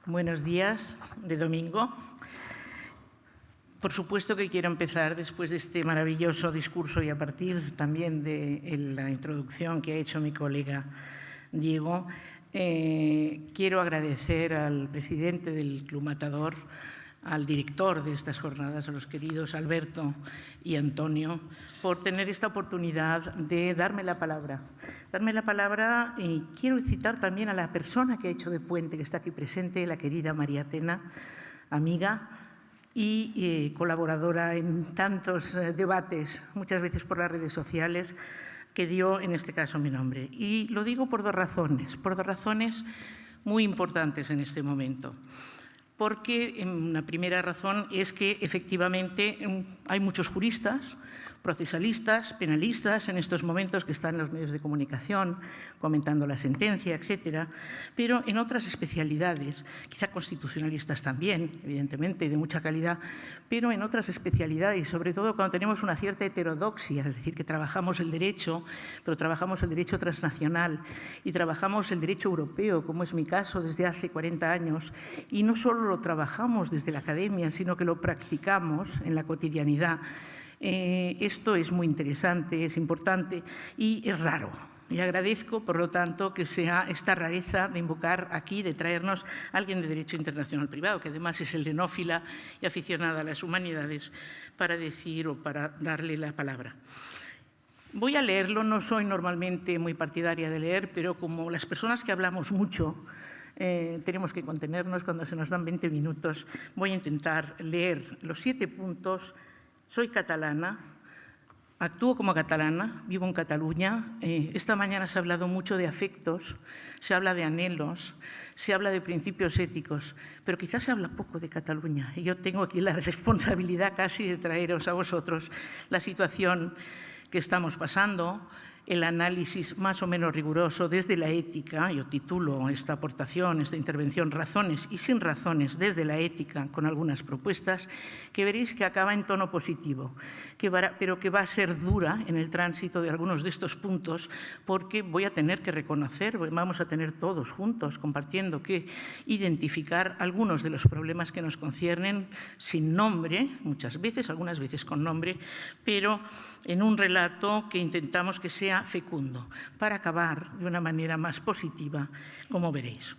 Buenos días de domingo. Por supuesto que quiero empezar, después de este maravilloso discurso y a partir también de la introducción que ha hecho mi colega Diego, quiero agradecer al presidente del Club Matador, al director de estas jornadas, a los queridos Alberto y Antonio, por tener esta oportunidad de darme la palabra. Y quiero citar también a la persona que ha hecho de puente, que está aquí presente, la querida María Tena, amiga y colaboradora en tantos debates, muchas veces por las redes sociales, que dio en este caso mi nombre. Y lo digo por dos razones muy importantes en este momento. Porque una primera razón es que efectivamente hay muchos juristas, procesalistas, penalistas en estos momentos que están en los medios de comunicación comentando la sentencia, etcétera, pero en otras especialidades, quizá constitucionalistas también, evidentemente, de mucha calidad, pero en otras especialidades y sobre todo cuando tenemos una cierta heterodoxia, es decir, que trabajamos el derecho, pero trabajamos el derecho transnacional y trabajamos el derecho europeo, como es mi caso desde hace 40 años, y no solo lo trabajamos desde la academia, sino que lo practicamos en la cotidianidad. Esto es muy interesante, es importante y es raro. Y agradezco, por lo tanto, que sea esta rareza de invocar aquí, de traernos a alguien de Derecho Internacional Privado, que además es helenófila y aficionada a las humanidades, para decir o para darle la palabra. Voy a leerlo, no soy normalmente muy partidaria de leer, pero como las personas que hablamos mucho, tenemos que contenernos cuando se nos dan 20 minutos, voy a intentar leer los 7 puntos. Soy catalana, actúo como catalana, vivo en Cataluña. Esta mañana se ha hablado mucho de afectos, se habla de anhelos, se habla de principios éticos, pero quizás se habla poco de Cataluña. Y yo tengo aquí la responsabilidad casi de traeros a vosotros la situación que estamos pasando, el análisis más o menos riguroso desde la ética. Yo titulo esta aportación, esta intervención, Razones y sin razones desde la ética, con algunas propuestas, que veréis que acaba en tono positivo, pero que va a ser dura en el tránsito de algunos de estos puntos, porque voy a tener que reconocer, vamos a tener todos juntos, compartiendo, que identificar algunos de los problemas que nos conciernen sin nombre, muchas veces, algunas veces con nombre, pero en un relato que intentamos que sea fecundo, para acabar de una manera más positiva, como veréis.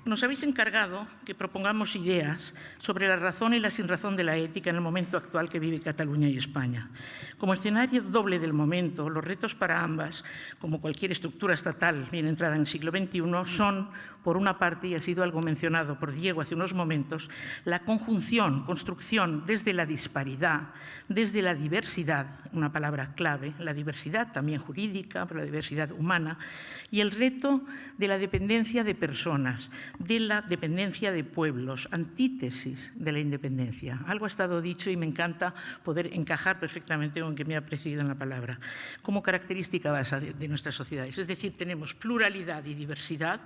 Nos habéis encargado que propongamos ideas sobre la razón y la sinrazón de la ética en el momento actual que vive Cataluña y España. Como escenario doble del momento, los retos para ambas, como cualquier estructura estatal bien entrada en el siglo XXI, son, por una parte, y ha sido algo mencionado por Diego hace unos momentos, la conjunción, construcción desde la disparidad, desde la diversidad, una palabra clave, la diversidad también jurídica, pero la diversidad humana, y el reto de la dependencia de personas, de la dependencia de pueblos, antítesis de la independencia. Algo ha estado dicho y me encanta poder encajar perfectamente con que me ha precedido en la palabra, como característica básica de nuestras sociedades. Es decir, tenemos pluralidad y diversidad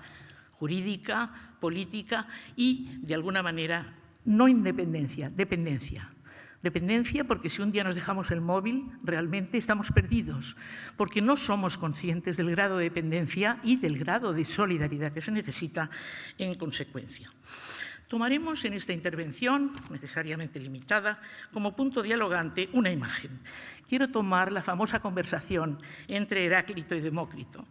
jurídica, política y, de alguna manera, no independencia, dependencia. Dependencia porque si un día nos dejamos el móvil, realmente estamos perdidos, porque no somos conscientes del grado de dependencia y del grado de solidaridad que se necesita en consecuencia. Tomaremos en esta intervención, necesariamente limitada, como punto dialogante una imagen. Quiero tomar la famosa conversación entre Heráclito y Demócrito,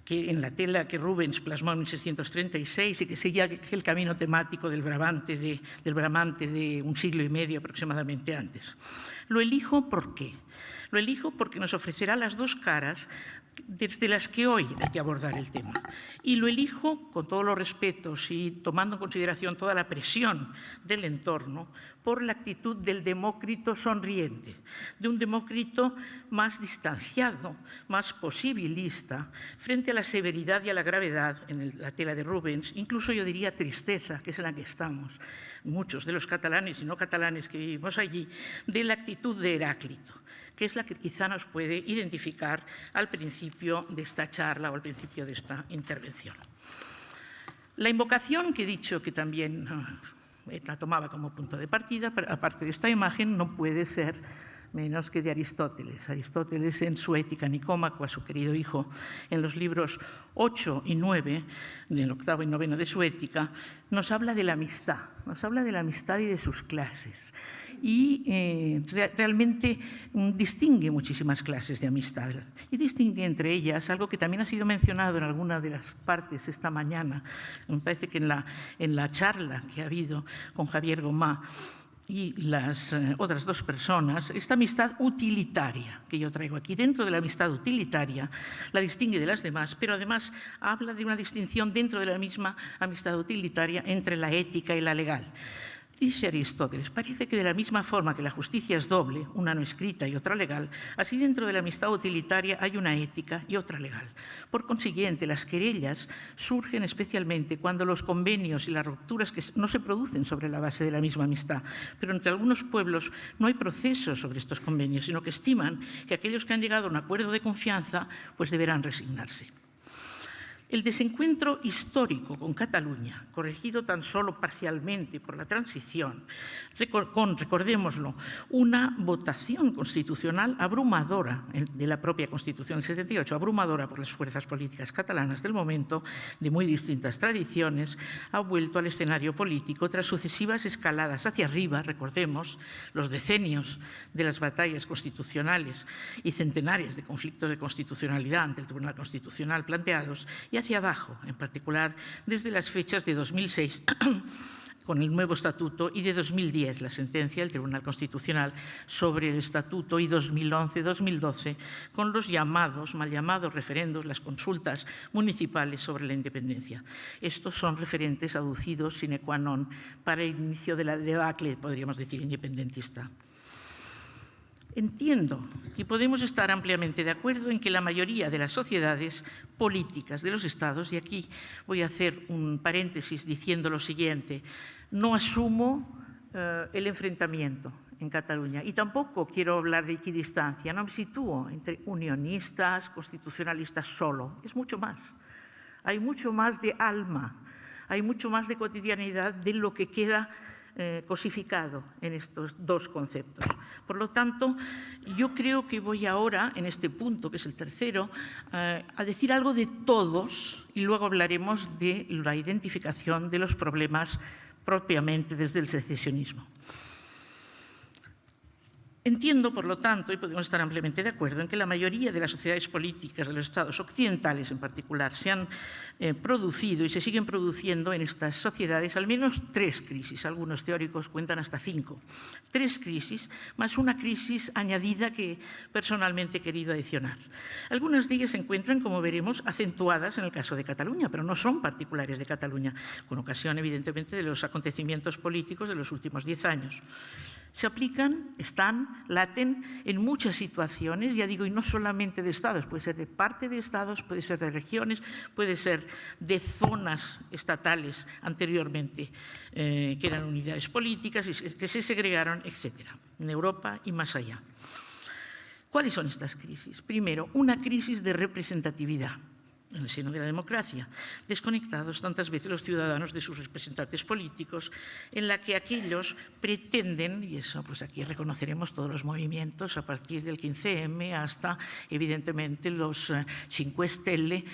que en la tela que Rubens plasmó en 1636 y que seguía el camino temático del Bramante de un siglo y medio aproximadamente antes. Lo elijo ¿por qué? Lo elijo porque nos ofrecerá las dos caras desde las que hoy hay que abordar el tema. Y lo elijo con todos los respetos y tomando en consideración toda la presión del entorno por la actitud del Demócrito sonriente, de un Demócrito más distanciado, más posibilista, frente a la severidad y a la gravedad en la tela de Rubens, incluso yo diría tristeza, que es en la que estamos, muchos de los catalanes y no catalanes que vivimos allí, de la actitud de Heráclito, que es la que quizá nos puede identificar al principio de esta charla o al principio de esta intervención. La invocación que he dicho que también la tomaba como punto de partida, aparte de esta imagen, no puede ser menos que de Aristóteles. Aristóteles, en su Ética Nicómaco, a su querido hijo, en los libros 8 y 9, del octavo y noveno de su Ética, nos habla de la amistad y de sus clases. Y realmente distingue muchísimas clases de amistad y distingue entre ellas algo que también ha sido mencionado en alguna de las partes esta mañana. Me parece que en la charla que ha habido con Javier Gomá y las otras dos personas, esta amistad utilitaria que yo traigo aquí. Dentro de la amistad utilitaria la distingue de las demás, pero además habla de una distinción dentro de la misma amistad utilitaria entre la ética y la legal. Dice Aristóteles, parece que de la misma forma que la justicia es doble, una no escrita y otra legal, así dentro de la amistad utilitaria hay una ética y otra legal. Por consiguiente, las querellas surgen especialmente cuando los convenios y las rupturas que no se producen sobre la base de la misma amistad, pero entre algunos pueblos no hay procesos sobre estos convenios, sino que estiman que aquellos que han llegado a un acuerdo de confianza pues deberán resignarse. El desencuentro histórico con Cataluña, corregido tan solo parcialmente por la transición, recordémoslo, una votación constitucional abrumadora de la propia Constitución del 78, abrumadora por las fuerzas políticas catalanas del momento, de muy distintas tradiciones, ha vuelto al escenario político tras sucesivas escaladas hacia arriba, recordemos, los decenios de las batallas constitucionales y centenares de conflictos de constitucionalidad ante el Tribunal Constitucional planteados, y hacia abajo, en particular desde las fechas de 2006 con el nuevo estatuto y de 2010, la sentencia del Tribunal Constitucional sobre el estatuto, y 2011-2012 con los mal llamados referendos, las consultas municipales sobre la independencia. Estos son referentes aducidos sine qua non para el inicio de la debacle, podríamos decir, independentista. Entiendo y podemos estar ampliamente de acuerdo en que la mayoría de las sociedades políticas de los Estados, y aquí voy a hacer un paréntesis diciendo lo siguiente, no asumo el enfrentamiento en Cataluña y tampoco quiero hablar de equidistancia, no me sitúo entre unionistas, constitucionalistas solo, es mucho más. Hay mucho más de alma, hay mucho más de cotidianidad de lo que queda cosificado en estos dos conceptos. Por lo tanto, yo creo que voy ahora, en este punto, que es el tercero, a decir algo de todos y luego hablaremos de la identificación de los problemas propiamente desde el secesionismo. Entiendo, por lo tanto, y podemos estar ampliamente de acuerdo, en que la mayoría de las sociedades políticas de los Estados occidentales, en particular, se han producido y se siguen produciendo en estas sociedades al menos 3 crisis. Algunos teóricos cuentan hasta 5. 3 crisis, más una crisis añadida que personalmente he querido adicionar. Algunas de ellas se encuentran, como veremos, acentuadas en el caso de Cataluña, pero no son particulares de Cataluña, con ocasión, evidentemente, de los acontecimientos políticos de los últimos 10 años. Se aplican, laten en muchas situaciones, ya digo, y no solamente de Estados, puede ser de parte de Estados, puede ser de regiones, puede ser de zonas estatales anteriormente que eran unidades políticas y que se segregaron, etcétera, en Europa y más allá. ¿Cuáles son estas crisis? Primero, una crisis de representatividad en el seno de la democracia, desconectados tantas veces los ciudadanos de sus representantes políticos, en la que aquellos pretenden, y eso pues aquí reconoceremos todos los movimientos a partir del 15M hasta evidentemente los 5 Stelle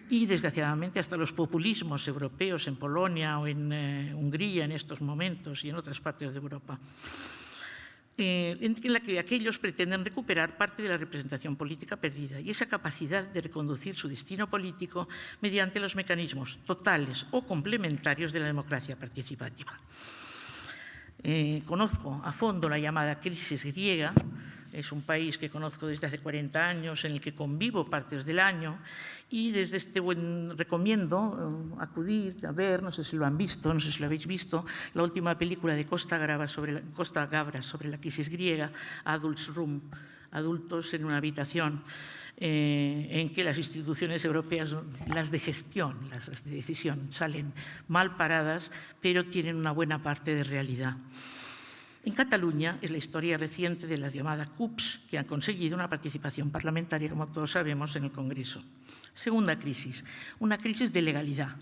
y desgraciadamente hasta los populismos europeos en Polonia o en Hungría en estos momentos y en otras partes de Europa, en la que aquellos pretenden recuperar parte de la representación política perdida y esa capacidad de reconducir su destino político mediante los mecanismos totales o complementarios de la democracia participativa. Conozco a fondo la llamada crisis griega. Es un país que conozco desde hace 40 años, en el que convivo partes del año y desde recomiendo acudir a ver, no sé si lo han visto, no sé si lo habéis visto, la última película de Costa Gavras sobre la crisis griega, Adults Room, adultos en una habitación, en que las instituciones europeas, las de gestión, las de decisión, salen mal paradas, pero tienen una buena parte de realidad. En Cataluña es la historia reciente de las llamadas CUPs, que han conseguido una participación parlamentaria, como todos sabemos, en el Congreso. Segunda crisis, una crisis de legalidad.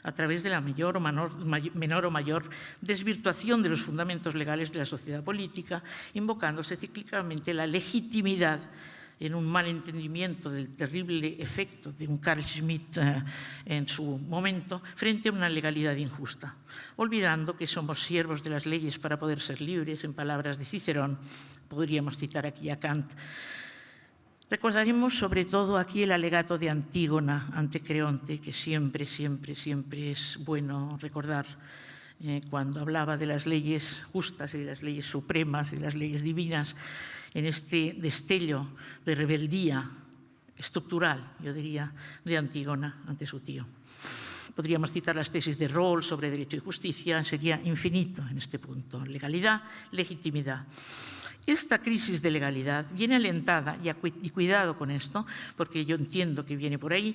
a través de la menor o mayor desvirtuación de los fundamentos legales de la sociedad política, invocándose cíclicamente la legitimidad en un mal entendimiento del terrible efecto de un Carl Schmitt en su momento, frente a una legalidad injusta, olvidando que somos siervos de las leyes para poder ser libres, en palabras de Cicerón. Podríamos citar aquí a Kant. Recordaremos sobre todo aquí el alegato de Antígona ante Creonte, que siempre es bueno recordar, cuando hablaba de las leyes justas y de las leyes supremas y de las leyes divinas, en este destello de rebeldía estructural, yo diría, de Antígona ante su tío. Podríamos citar las tesis de Rawls sobre derecho y justicia, sería infinito en este punto. Legalidad, legitimidad. Esta crisis de legalidad viene alentada, y cuidado con esto, porque yo entiendo que viene por ahí,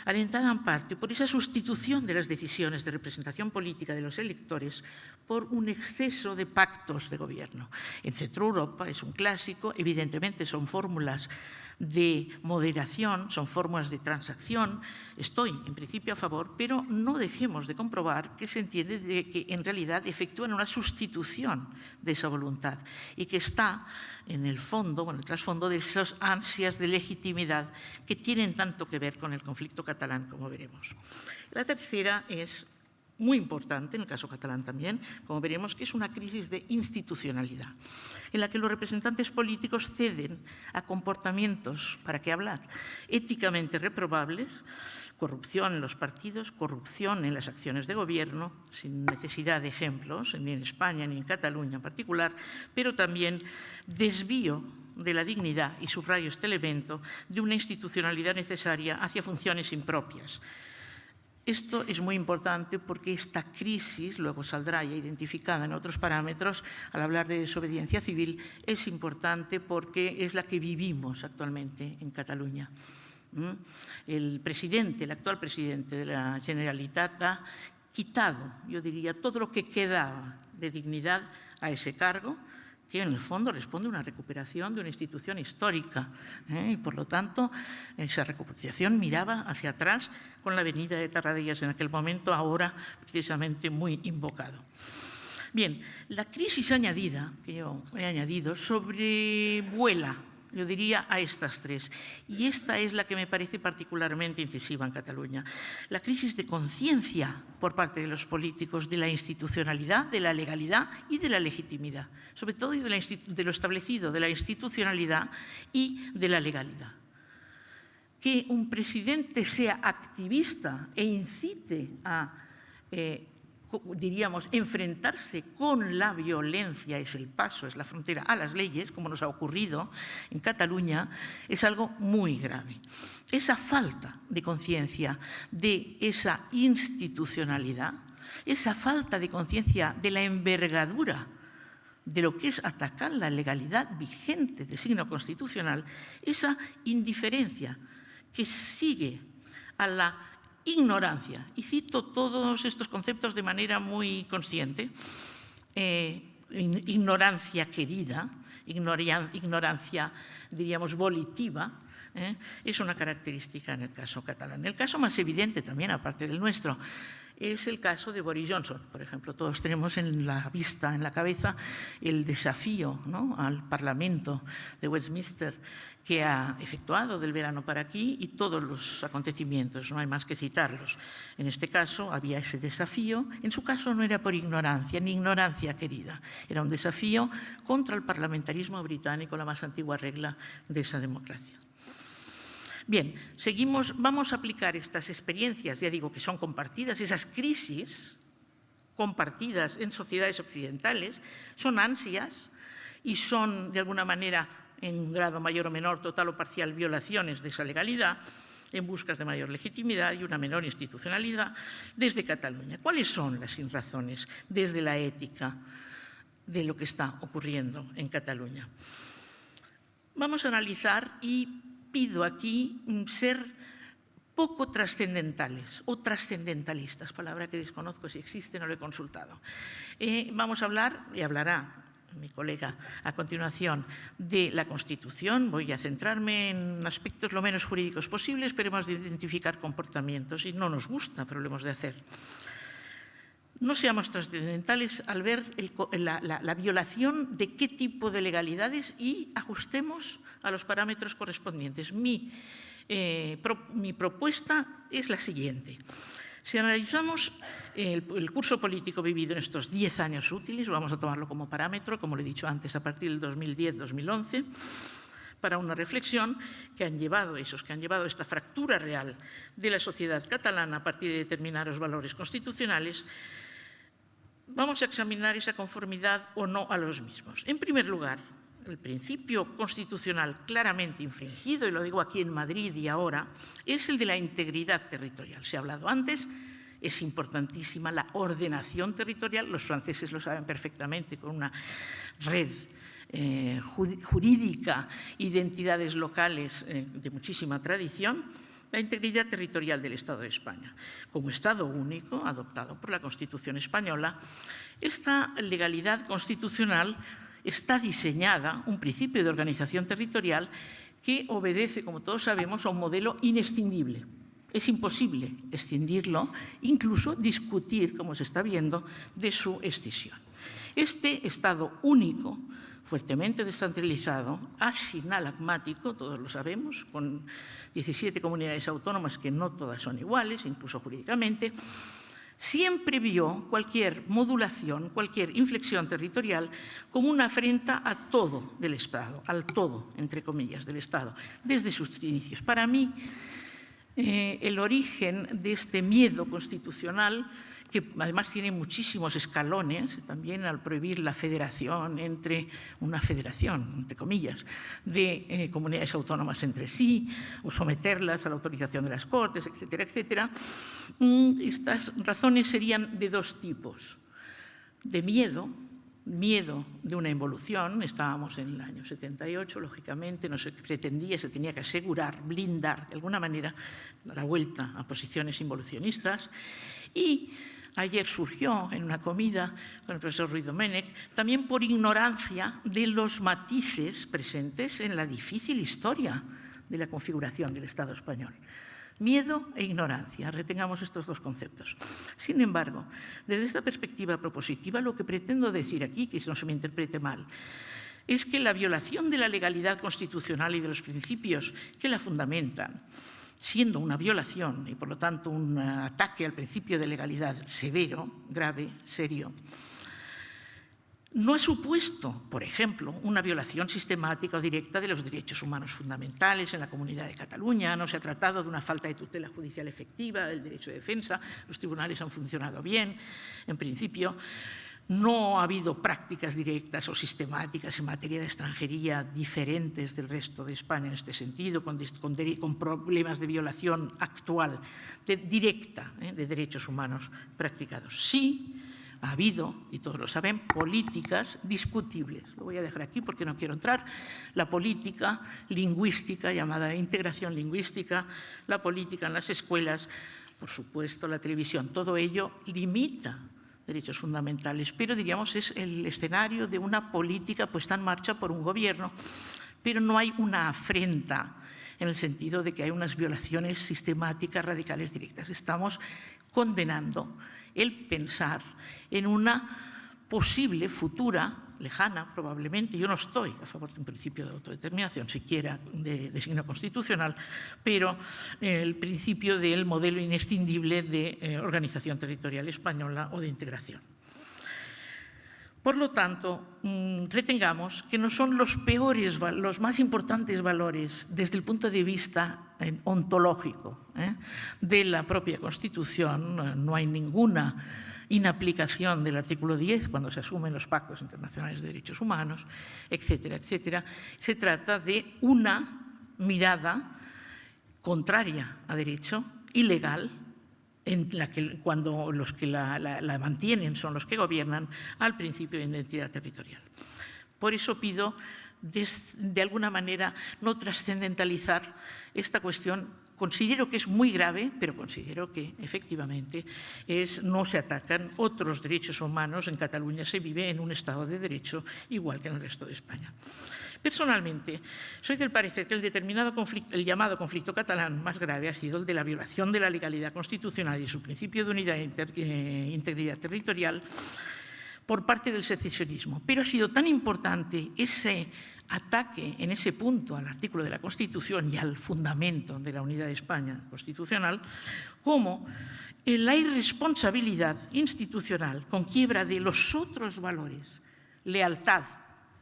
alentada en parte por esa sustitución de las decisiones de representación política de los electores por un exceso de pactos de gobierno. En Centro Europa es un clásico, evidentemente son fórmulas de moderación, son fórmulas de transacción. Estoy, en principio, a favor, pero no dejemos de comprobar que se entiende de que, en realidad, efectúan una sustitución de esa voluntad y que está en el fondo, en el trasfondo de esas ansias de legitimidad que tienen tanto que ver con el conflicto catalán, como veremos. La tercera es muy importante, en el caso catalán también, como veremos, que es una crisis de institucionalidad, en la que los representantes políticos ceden a comportamientos, ¿para qué hablar?, éticamente reprobables, corrupción en los partidos, corrupción en las acciones de gobierno, sin necesidad de ejemplos, ni en España ni en Cataluña en particular, pero también desvío de la dignidad, y subrayo este elemento, de una institucionalidad necesaria hacia funciones impropias. Esto es muy importante porque esta crisis, luego saldrá ya identificada en otros parámetros, al hablar de desobediencia civil, es importante porque es la que vivimos actualmente en Cataluña. El actual presidente de la Generalitat ha quitado, yo diría, todo lo que quedaba de dignidad a ese cargo, que en el fondo responde a una recuperación de una institución histórica. Y, por lo tanto, esa recuperación miraba hacia atrás con la venida de Tarradellas en aquel momento, ahora precisamente muy invocado. Bien, la crisis añadida, que yo he añadido, sobrevuela, yo diría, a estas tres. Y esta es la que me parece particularmente incisiva en Cataluña. La crisis de conciencia por parte de los políticos de la institucionalidad, de la legalidad y de la legitimidad. Sobre todo de lo establecido, de la institucionalidad y de la legalidad. Que un presidente sea activista e incite a diríamos, enfrentarse con la violencia, es el paso, es la frontera a las leyes, como nos ha ocurrido en Cataluña, es algo muy grave. Esa falta de conciencia de esa institucionalidad, esa falta de conciencia de la envergadura de lo que es atacar la legalidad vigente de signo constitucional, esa indiferencia que sigue a la ignorancia, y cito todos estos conceptos de manera muy consciente, ignorancia querida, ignorancia, diríamos, volitiva, es una característica en el caso catalán. El caso más evidente también, aparte del nuestro, es el caso de Boris Johnson, por ejemplo. Todos tenemos en la vista, en la cabeza, el desafío, ¿no?, al Parlamento de Westminster que ha efectuado del verano para aquí y todos los acontecimientos, no hay más que citarlos. En este caso había ese desafío, en su caso no era por ignorancia, ni ignorancia querida, era un desafío contra el parlamentarismo británico, la más antigua regla de esa democracia. Bien, seguimos, vamos a aplicar estas experiencias, ya digo que son compartidas, esas crisis compartidas en sociedades occidentales, son ansias y son, de alguna manera, en un grado mayor o menor, total o parcial, violaciones de esa legalidad, en busca de mayor legitimidad y una menor institucionalidad desde Cataluña. ¿Cuáles son las sinrazones desde la ética de lo que está ocurriendo en Cataluña? Vamos a analizar y pido aquí ser poco trascendentales o trascendentalistas, palabra que desconozco si existe, no lo he consultado. Vamos a hablar, y hablará mi colega a continuación, de la Constitución. Voy a centrarme en aspectos lo menos jurídicos posibles, pero hemos de identificar comportamientos y no nos gusta, pero lo hemos de hacer. No seamos trascendentales al ver la violación de qué tipo de legalidades y ajustemos a los parámetros correspondientes. Mi propuesta es la siguiente. Si analizamos el curso político vivido en estos 10 años útiles, vamos a tomarlo como parámetro, como le he dicho antes, a partir del 2010-2011, para una reflexión que han llevado esta fractura real de la sociedad catalana a partir de determinados valores constitucionales, vamos a examinar esa conformidad o no a los mismos. En primer lugar, el principio constitucional claramente infringido, y lo digo aquí en Madrid y ahora, es el de la integridad territorial. Se ha hablado antes, es importantísima la ordenación territorial, los franceses lo saben perfectamente, con una red jurídica, identidades locales de muchísima tradición, la integridad territorial del Estado de España. Como Estado único, adoptado por la Constitución española, esta legalidad constitucional está diseñada un principio de organización territorial que obedece, como todos sabemos, a un modelo inescindible. Es imposible escindirlo, incluso discutir, como se está viendo, de su escisión. Este Estado único, fuertemente descentralizado, asinalagmático, todos lo sabemos, con 17 comunidades autónomas que no todas son iguales, incluso jurídicamente, siempre vio cualquier modulación, cualquier inflexión territorial como una afrenta a todo del Estado, al todo, entre comillas, del Estado, desde sus inicios. Para mí, el origen de este miedo constitucional, que además tiene muchísimos escalones, también al prohibir la federación una federación, entre comillas, de comunidades autónomas entre sí, o someterlas a la autorización de las Cortes, etcétera, etcétera. Estas razones serían de dos tipos: de miedo de una involución. Estábamos en el año 78, lógicamente, no se pretendía, se tenía que asegurar, blindar de alguna manera la vuelta a posiciones involucionistas. Y ayer surgió en una comida con el profesor Ruiz Domènech, también por ignorancia de los matices presentes en la difícil historia de la configuración del Estado español. Miedo e ignorancia, retengamos estos dos conceptos. Sin embargo, desde esta perspectiva propositiva, lo que pretendo decir aquí, que no se me interprete mal, es que la violación de la legalidad constitucional y de los principios que la fundamentan, siendo una violación y, por lo tanto, un ataque al principio de legalidad severo, grave, serio, no ha supuesto, por ejemplo, una violación sistemática o directa de los derechos humanos fundamentales en la Comunidad de Cataluña. No se ha tratado de una falta de tutela judicial efectiva del derecho de defensa. Los tribunales han funcionado bien, en principio. No ha habido prácticas directas o sistemáticas en materia de extranjería diferentes del resto de España en este sentido, con problemas de violación actual directa de derechos humanos practicados. Sí, ha habido, y todos lo saben, políticas discutibles. Lo voy a dejar aquí porque no quiero entrar. La política lingüística, llamada integración lingüística, la política en las escuelas, por supuesto, la televisión, todo ello limita derechos fundamentales, pero diríamos es el escenario de una política puesta en marcha por un gobierno, pero no hay una afrenta en el sentido de que hay unas violaciones sistemáticas, radicales, directas. Estamos condenando el pensar en una posible futura, lejana probablemente, yo no estoy a favor de un principio de autodeterminación, siquiera de signo constitucional, pero el principio del modelo inescindible de organización territorial española o de integración. Por lo tanto, retengamos que no son los peores, los más importantes valores desde el punto de vista ontológico de la propia Constitución. No hay ninguna inaplicación del artículo 10 cuando se asumen los pactos internacionales de derechos humanos, etcétera, etcétera. Se trata de una mirada contraria a derecho, ilegal, en la que cuando los que la mantienen son los que gobiernan, al principio de identidad territorial. Por eso pido, de alguna manera, no trascendentalizar esta cuestión Considero que es muy grave, pero considero que efectivamente no se atacan otros derechos humanos. En Cataluña se vive en un Estado de Derecho igual que en el resto de España. Personalmente, soy del parecer que el llamado conflicto catalán más grave ha sido el de la violación de la legalidad constitucional y su principio de unidad e integridad territorial por parte del secesionismo. Pero ha sido tan importante ese ataque en ese punto al artículo de la Constitución y al fundamento de la unidad de España constitucional, como la irresponsabilidad institucional con quiebra de los otros valores, lealtad,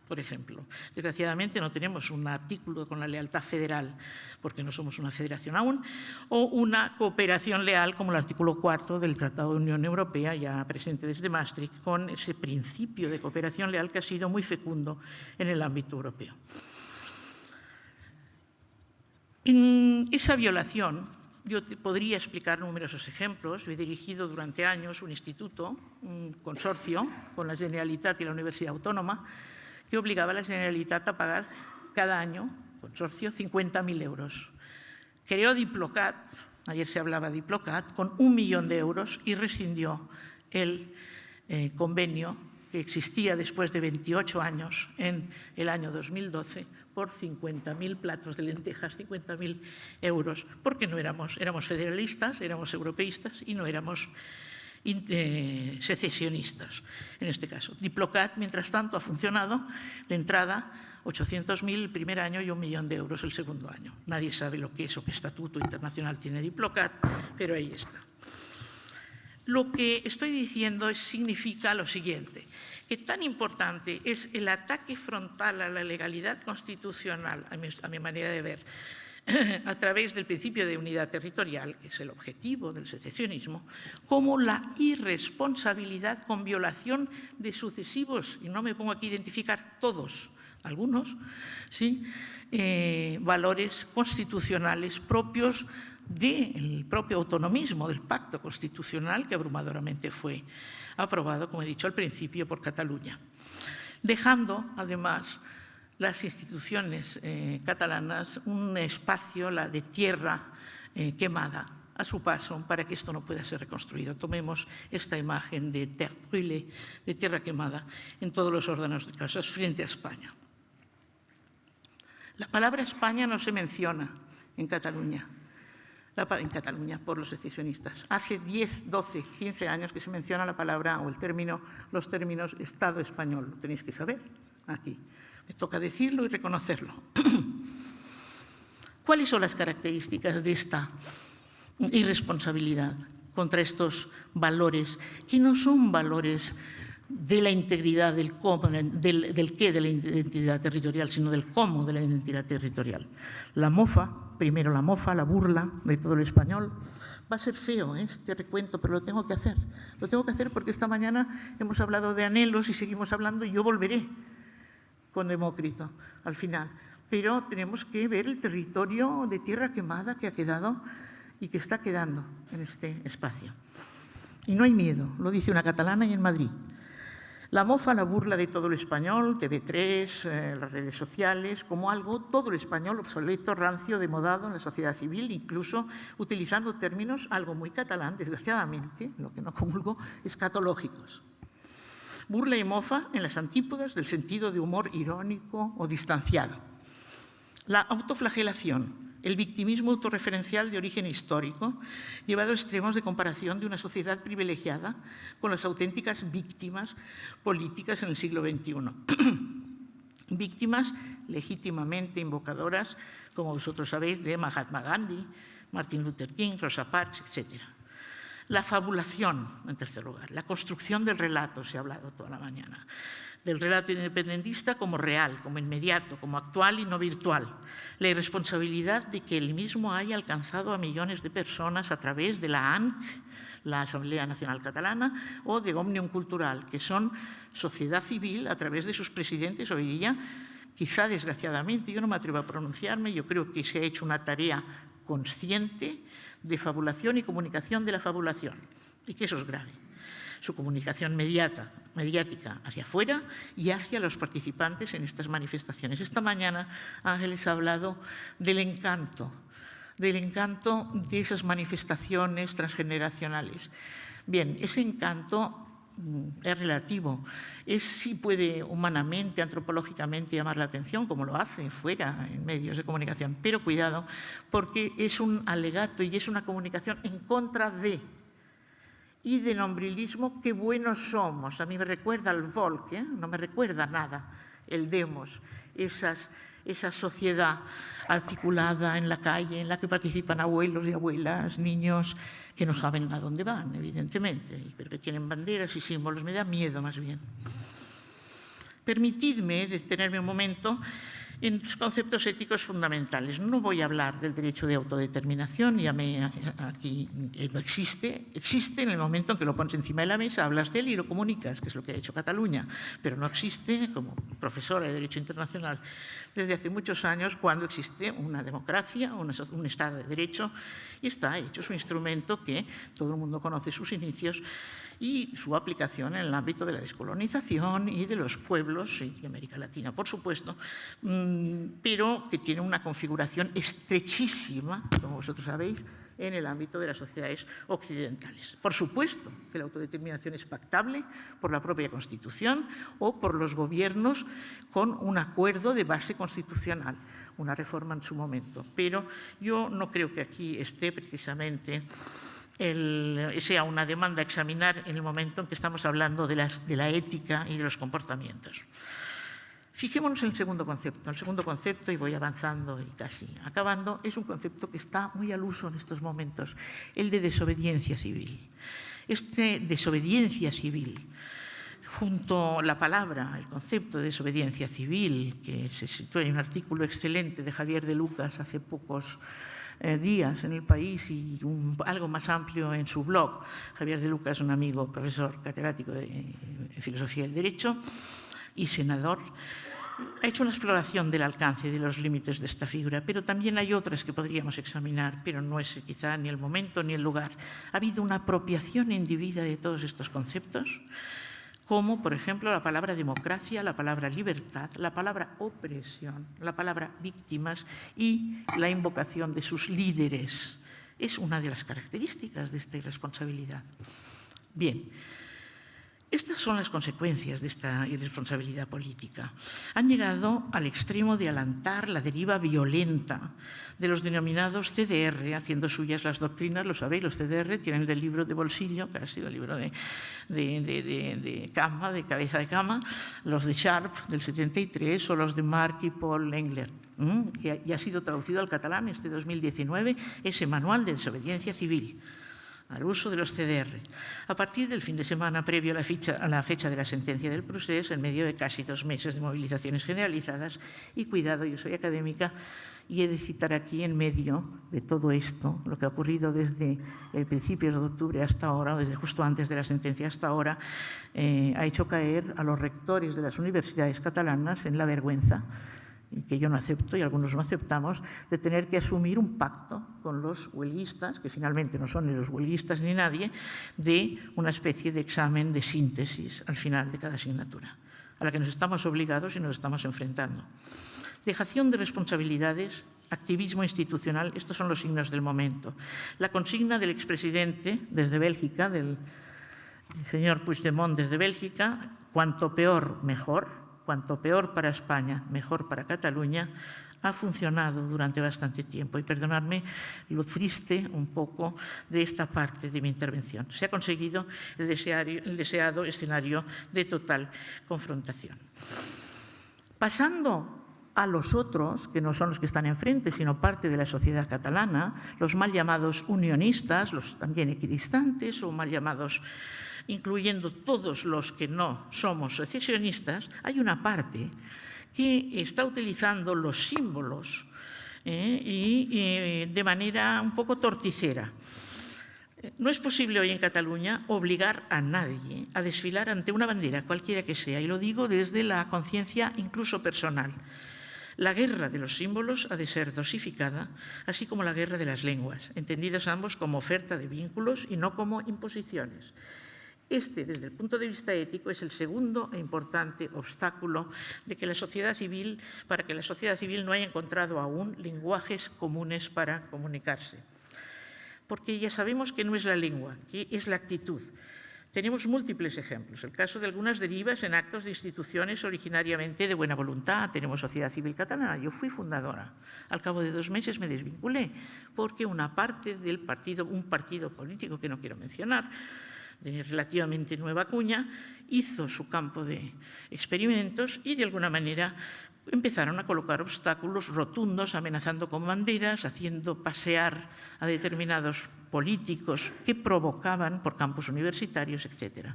por ejemplo. Desgraciadamente no tenemos un artículo con la lealtad federal, porque no somos una federación aún, o una cooperación leal como el artículo 4 del Tratado de Unión Europea, ya presente desde Maastricht, con ese principio de cooperación leal que ha sido muy fecundo en el ámbito europeo. En esa violación, yo podría explicar numerosos ejemplos. Yo he dirigido durante años un instituto, un consorcio, con la Generalitat y la Universidad Autónoma, que obligaba a la Generalitat a pagar cada año, consorcio, 50.000 euros. Creó Diplocat, ayer se hablaba de Diplocat, con 1 millón de euros y rescindió el convenio que existía después de 28 años en el año 2012 por 50.000 platos de lentejas, 50.000 euros, porque no éramos federalistas, éramos europeístas y no éramos secesionistas, en este caso. Diplocat, mientras tanto, ha funcionado de entrada 800.000 el primer año y 1 millón de euros el segundo año. Nadie sabe lo que es o qué estatuto internacional tiene Diplocat, pero ahí está. Lo que estoy diciendo significa lo siguiente, que tan importante es el ataque frontal a la legalidad constitucional, a mi manera de ver, a través del principio de unidad territorial, que es el objetivo del secesionismo, como la irresponsabilidad con violación de sucesivos, y no me pongo aquí a identificar todos, algunos, ¿sí? Valores constitucionales propios del propio autonomismo, del pacto constitucional que abrumadoramente fue aprobado, como he dicho al principio, por Cataluña, dejando además las instituciones catalanas un espacio, la de tierra quemada, a su paso, para que esto no pueda ser reconstruido. Tomemos esta imagen de terre brûlée, de tierra quemada, en todos los órdenes de casas frente a España. La palabra España no se menciona en Cataluña por los secesionistas. Hace 10, 12, 15 años que se menciona la palabra o los términos Estado español. Lo tenéis que saber aquí. Me toca decirlo y reconocerlo. ¿Cuáles son las características de esta irresponsabilidad contra estos valores, que no son valores de la integridad, del qué de la identidad territorial, sino del cómo de la identidad territorial? La mofa, primero la mofa, la burla de todo el español. Va a ser feo este recuento, pero lo tengo que hacer. Lo tengo que hacer porque esta mañana hemos hablado de anhelos y seguimos hablando, y yo volveré con Demócrito al final. Pero tenemos que ver el territorio de tierra quemada que ha quedado y que está quedando en este espacio. Y no hay miedo, lo dice una catalana y en Madrid. La mofa, la burla de todo lo español, TV3, las redes sociales, como algo, todo lo español obsoleto, rancio, demodado en la sociedad civil, incluso utilizando términos, algo muy catalán, desgraciadamente, lo que no comulgo, escatológicos. Burla y mofa en las antípodas del sentido de humor irónico o distanciado. La autoflagelación, el victimismo autorreferencial de origen histórico, llevado a extremos de comparación de una sociedad privilegiada con las auténticas víctimas políticas en el siglo XXI. Víctimas legítimamente invocadoras, como vosotros sabéis, de Mahatma Gandhi, Martin Luther King, Rosa Parks, etc. La fabulación, en tercer lugar, la construcción del relato, se ha hablado toda la mañana, del relato independentista como real, como inmediato, como actual y no virtual. La irresponsabilidad de que el mismo haya alcanzado a millones de personas a través de la ANC, la Asamblea Nacional Catalana, o de Òmnium Cultural, que son sociedad civil a través de sus presidentes hoy día. Quizá, desgraciadamente, yo no me atrevo a pronunciarme, yo creo que se ha hecho una tarea consciente de fabulación y comunicación de la fabulación, y que eso es grave. Su comunicación mediática hacia afuera y hacia los participantes en estas manifestaciones. Esta mañana Ángeles ha hablado del encanto del encanto de esas manifestaciones transgeneracionales. Bien, ese encanto es relativo, sí puede humanamente, antropológicamente llamar la atención, como lo hace fuera en medios de comunicación, pero cuidado, porque es un alegato y es una comunicación en contra de y de nombrilismo. Qué buenos somos. A mí me recuerda al Volk, no me recuerda nada el demos, esa sociedad articulada en la calle en la que participan abuelos y abuelas, niños que no saben a dónde van, evidentemente, pero que tienen banderas y símbolos. Me da miedo, más bien. Permitidme detenerme un momento en los conceptos éticos fundamentales. No voy a hablar del derecho de autodeterminación, aquí no existe. Existe en el momento en que lo pones encima de la mesa, hablas de él y lo comunicas, que es lo que ha hecho Cataluña, pero no existe como profesora de Derecho Internacional desde hace muchos años, cuando existe una democracia, un Estado de Derecho, y está hecho su instrumento que todo el mundo conoce sus inicios y su aplicación en el ámbito de la descolonización y de los pueblos, y de América Latina, por supuesto, pero que tiene una configuración estrechísima, como vosotros sabéis, en el ámbito de las sociedades occidentales. Por supuesto que la autodeterminación es pactable por la propia Constitución o por los gobiernos con un acuerdo de base constitucional, una reforma en su momento. Pero yo no creo que aquí esté precisamente sea una demanda a examinar en el momento en que estamos hablando de la ética y de los comportamientos. Fijémonos en el segundo concepto. El segundo concepto, y voy avanzando y casi acabando, es un concepto que está muy al uso en estos momentos, el de desobediencia civil. Desobediencia civil, junto a la palabra, el concepto de desobediencia civil, que se sitúa en un artículo excelente de Javier de Lucas hace pocos días en El País y algo más amplio en su blog. Javier de Lucas es un amigo, profesor catedrático de Filosofía del Derecho y senador. Ha hecho una exploración del alcance y de los límites de esta figura, pero también hay otras que podríamos examinar, pero no es quizá ni el momento ni el lugar. Ha habido una apropiación indebida de todos estos conceptos, como, por ejemplo, la palabra democracia, la palabra libertad, la palabra opresión, la palabra víctimas y la invocación de sus líderes. Es una de las características de esta irresponsabilidad. Bien. Estas son las consecuencias de esta irresponsabilidad política. Han llegado al extremo de alentar la deriva violenta de los denominados CDR, haciendo suyas las doctrinas, lo sabéis, los CDR tienen el libro de bolsillo, que ha sido el libro de cama, de cabeza de cama, los de Sharp del 73 o los de Mark y Paul Engler, que ya ha sido traducido al catalán este 2019, ese manual de desobediencia civil al uso de los CDR, a partir del fin de semana previo a la fecha de la sentencia del procés, en medio de casi 2 meses de movilizaciones generalizadas. Y cuidado, yo soy académica y he de citar aquí, en medio de todo esto, lo que ha ocurrido desde principios de octubre hasta ahora, desde justo antes de la sentencia hasta ahora, ha hecho caer a los rectores de las universidades catalanas en la vergüenza, que yo no acepto y algunos no aceptamos, de tener que asumir un pacto con los huelguistas, que finalmente no son ni los huelguistas ni nadie, de una especie de examen de síntesis al final de cada asignatura, a la que nos estamos obligados y nos estamos enfrentando. Dejación de responsabilidades, activismo institucional, estos son los signos del momento. La consigna del expresidente desde Bélgica, del señor Puigdemont desde Bélgica, cuanto peor, mejor. Cuanto peor para España, mejor para Cataluña, ha funcionado durante bastante tiempo. Y perdonadme lo triste un poco de esta parte de mi intervención. Se ha conseguido el deseado escenario de total confrontación. Pasando a los otros, que no son los que están enfrente, sino parte de la sociedad catalana, los mal llamados unionistas, los también equidistantes o mal llamados, incluyendo todos los que no somos secesionistas, hay una parte que está utilizando los símbolos y de manera un poco torticera. No es posible hoy en Cataluña obligar a nadie a desfilar ante una bandera, cualquiera que sea, y lo digo desde la conciencia incluso personal. La guerra de los símbolos ha de ser dosificada, así como la guerra de las lenguas, entendidas ambos como oferta de vínculos y no como imposiciones. Este, desde el punto de vista ético, es el segundo e importante obstáculo para que la sociedad civil no haya encontrado aún lenguajes comunes para comunicarse. Porque ya sabemos que no es la lengua, que es la actitud. Tenemos múltiples ejemplos. El caso de algunas derivas en actos de instituciones originariamente de buena voluntad. Tenemos Sociedad Civil Catalana. Yo fui fundadora. Al cabo de 2 meses me desvinculé porque una parte del partido, un partido político que no quiero mencionar, de relativamente nueva cuña, hizo su campo de experimentos y de alguna manera empezaron a colocar obstáculos rotundos, amenazando con banderas, haciendo pasear a determinados políticos que provocaban por campus universitarios, etc.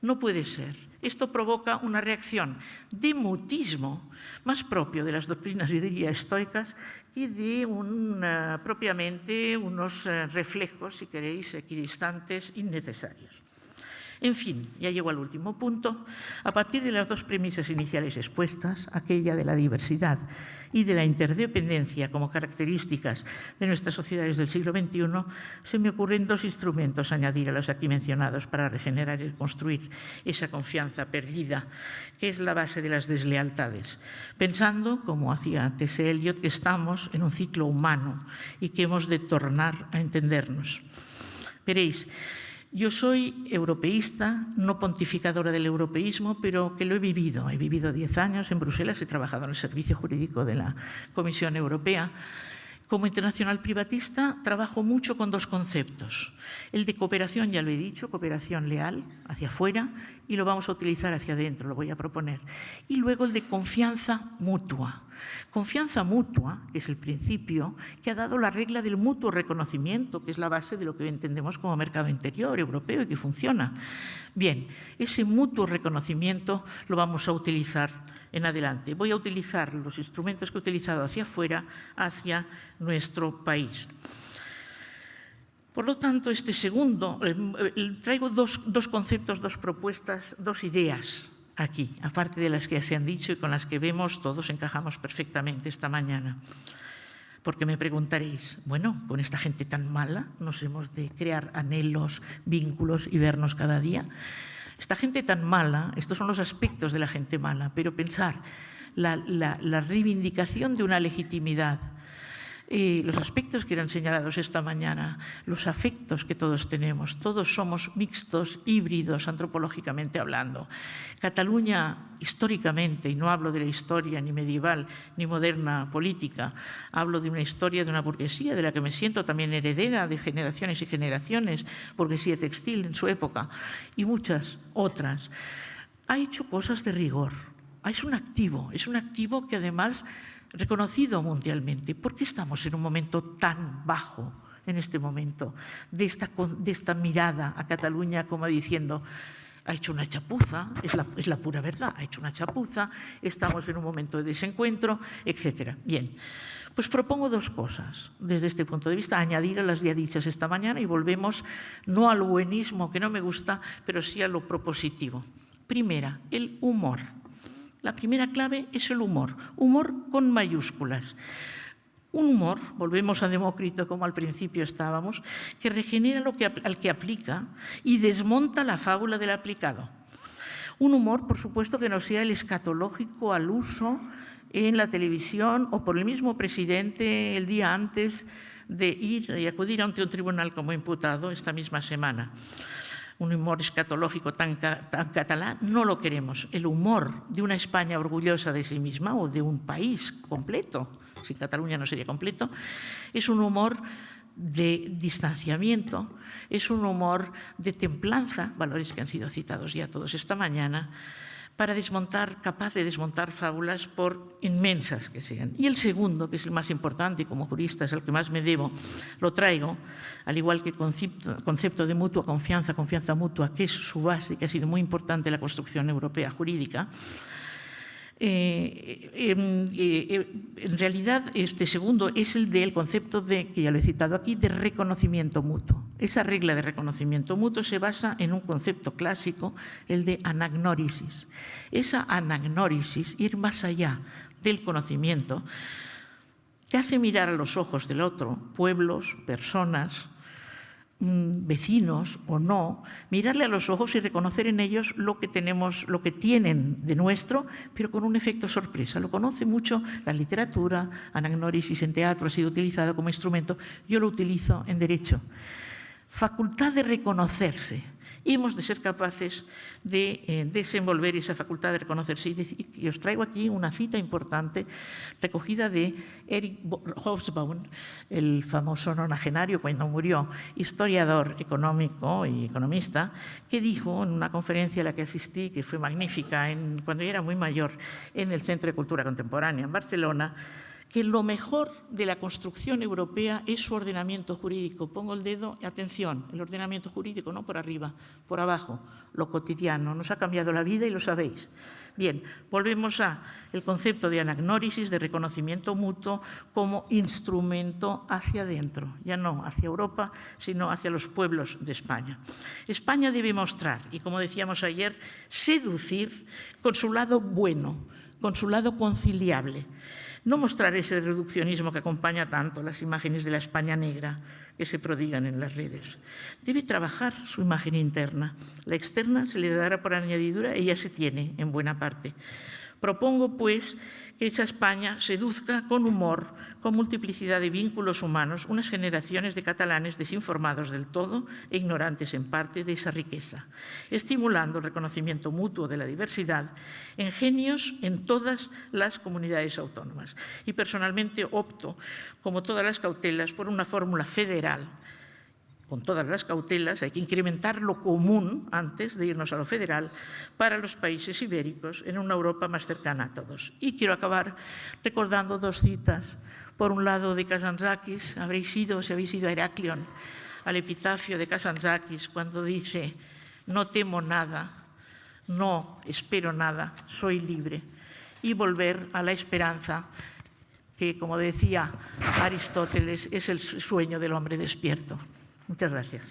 No puede ser. Esto provoca una reacción de mutismo más propio de las doctrinas, yo diría, estoicas, que de propiamente unos reflejos, si queréis, equidistantes, innecesarios. En fin, ya llego al último punto. A partir de las 2 premisas iniciales expuestas, aquella de la diversidad y de la interdependencia como características de nuestras sociedades del siglo XXI, se me ocurren 2 instrumentos a añadir a los aquí mencionados para regenerar y construir esa confianza perdida, que es la base de las deslealtades, pensando, como hacía T.S. Eliot, que estamos en un ciclo humano y que hemos de tornar a entendernos. Veréis, yo soy europeísta, no pontificadora del europeísmo, pero que lo he vivido. He vivido 10 años en Bruselas, he trabajado en el servicio jurídico de la Comisión Europea. Como internacional privatista trabajo mucho con 2 conceptos. El de cooperación, ya lo he dicho, cooperación leal hacia afuera, y lo vamos a utilizar hacia adentro, lo voy a proponer. Y luego el de confianza mutua. Confianza mutua, que es el principio que ha dado la regla del mutuo reconocimiento, que es la base de lo que entendemos como mercado interior europeo y que funciona. Bien, ese mutuo reconocimiento lo vamos a utilizar en adelante. Voy a utilizar los instrumentos que he utilizado hacia afuera, hacia nuestro país. Por lo tanto, este segundo, traigo dos conceptos, 2 propuestas, 2 ideas aquí, aparte de las que ya se han dicho y con las que vemos, todos encajamos perfectamente esta mañana. Porque me preguntaréis, bueno, con esta gente tan mala, ¿nos hemos de crear anhelos, vínculos y vernos cada día? Esta gente tan mala, estos son los aspectos de la gente mala, pero pensar la reivindicación de una legitimidad, los aspectos que eran señalados esta mañana, los afectos que todos tenemos, todos somos mixtos, híbridos, antropológicamente hablando. Cataluña, históricamente, y no hablo de la historia ni medieval ni moderna política, hablo de una historia de una burguesía de la que me siento también heredera de generaciones y generaciones, burguesía textil en su época y muchas otras, ha hecho cosas de rigor. Es un activo que además reconocido mundialmente. ¿Por qué estamos en un momento tan bajo en este momento de esta mirada a Cataluña como diciendo ha hecho una chapuza, es la pura verdad, ha hecho una chapuza, estamos en un momento de desencuentro, etcétera? Bien, pues propongo 2 cosas desde este punto de vista, añadir a las ya dichas esta mañana y volvemos no al buenismo que no me gusta, pero sí a lo propositivo. Primera, el humor. La primera clave es el humor con mayúsculas. Un humor, volvemos a Demócrito como al principio estábamos, que regenera al que aplica y desmonta la fábula del aplicado. Un humor, por supuesto, que no sea el escatológico al uso en la televisión o por el mismo presidente el día antes de ir y acudir ante un tribunal como imputado esta misma semana. Un humor escatológico tan catalán no lo queremos. El humor de una España orgullosa de sí misma o de un país completo, sin Cataluña no sería completo, es un humor de distanciamiento, es un humor de templanza, valores que han sido citados ya todos esta mañana, capaz de desmontar fábulas por inmensas que sean. Y el segundo, que es el más importante y como jurista es el que más me debo, lo traigo, al igual que el concepto de mutua confianza, confianza mutua, que es su base, que ha sido muy importante en la construcción europea jurídica. En realidad, este segundo es el del concepto que ya lo he citado aquí, de reconocimiento mutuo. Esa regla de reconocimiento mutuo se basa en un concepto clásico, el de anagnórisis. Esa anagnórisis, ir más allá del conocimiento, te hace mirar a los ojos del otro, pueblos, personas, vecinos o no, mirarle a los ojos y reconocer en ellos lo que tenemos, lo que tienen de nuestro, pero con un efecto sorpresa. Lo conoce mucho la literatura, anagnórisis en teatro ha sido utilizado como instrumento, yo lo utilizo en derecho. Facultad de reconocerse. Y hemos de ser capaces de desenvolver esa facultad de reconocerse. Y os traigo aquí una cita importante recogida de Erich Hobsbawm, el famoso nonagenario cuando murió, historiador económico y economista, que dijo en una conferencia a la que asistí, que fue magnífica, cuando yo era muy mayor, en el Centro de Cultura Contemporánea en Barcelona, que lo mejor de la construcción europea es su ordenamiento jurídico. Pongo el dedo, atención, el ordenamiento jurídico, no por arriba, por abajo, lo cotidiano. Nos ha cambiado la vida y lo sabéis. Bien, volvemos al concepto de anagnórisis, de reconocimiento mutuo, como instrumento hacia adentro, ya no hacia Europa, sino hacia los pueblos de España. España debe mostrar, y como decíamos ayer, seducir con su lado bueno, con su lado conciliable. No mostrar ese reduccionismo que acompaña tanto las imágenes de la España negra que se prodigan en las redes. Debe trabajar su imagen interna. La externa se le dará por añadidura, ella se tiene en buena parte. Propongo, pues, que esa España seduzca con humor, con multiplicidad de vínculos humanos, unas generaciones de catalanes desinformados del todo e ignorantes en parte de esa riqueza, estimulando el reconocimiento mutuo de la diversidad en genios en todas las comunidades autónomas. Y personalmente opto, como todas las cautelas, por una fórmula federal. Con todas las cautelas, hay que incrementar lo común antes de irnos a lo federal para los países ibéricos en una Europa más cercana a todos. Y quiero acabar recordando dos citas. Por un lado, de Kazantzakis, si habéis ido a Heraklion, al epitafio de Kazantzakis, cuando dice: no temo nada, no espero nada, soy libre. Y volver a la esperanza, que, como decía Aristóteles, es el sueño del hombre despierto. Muchas gracias.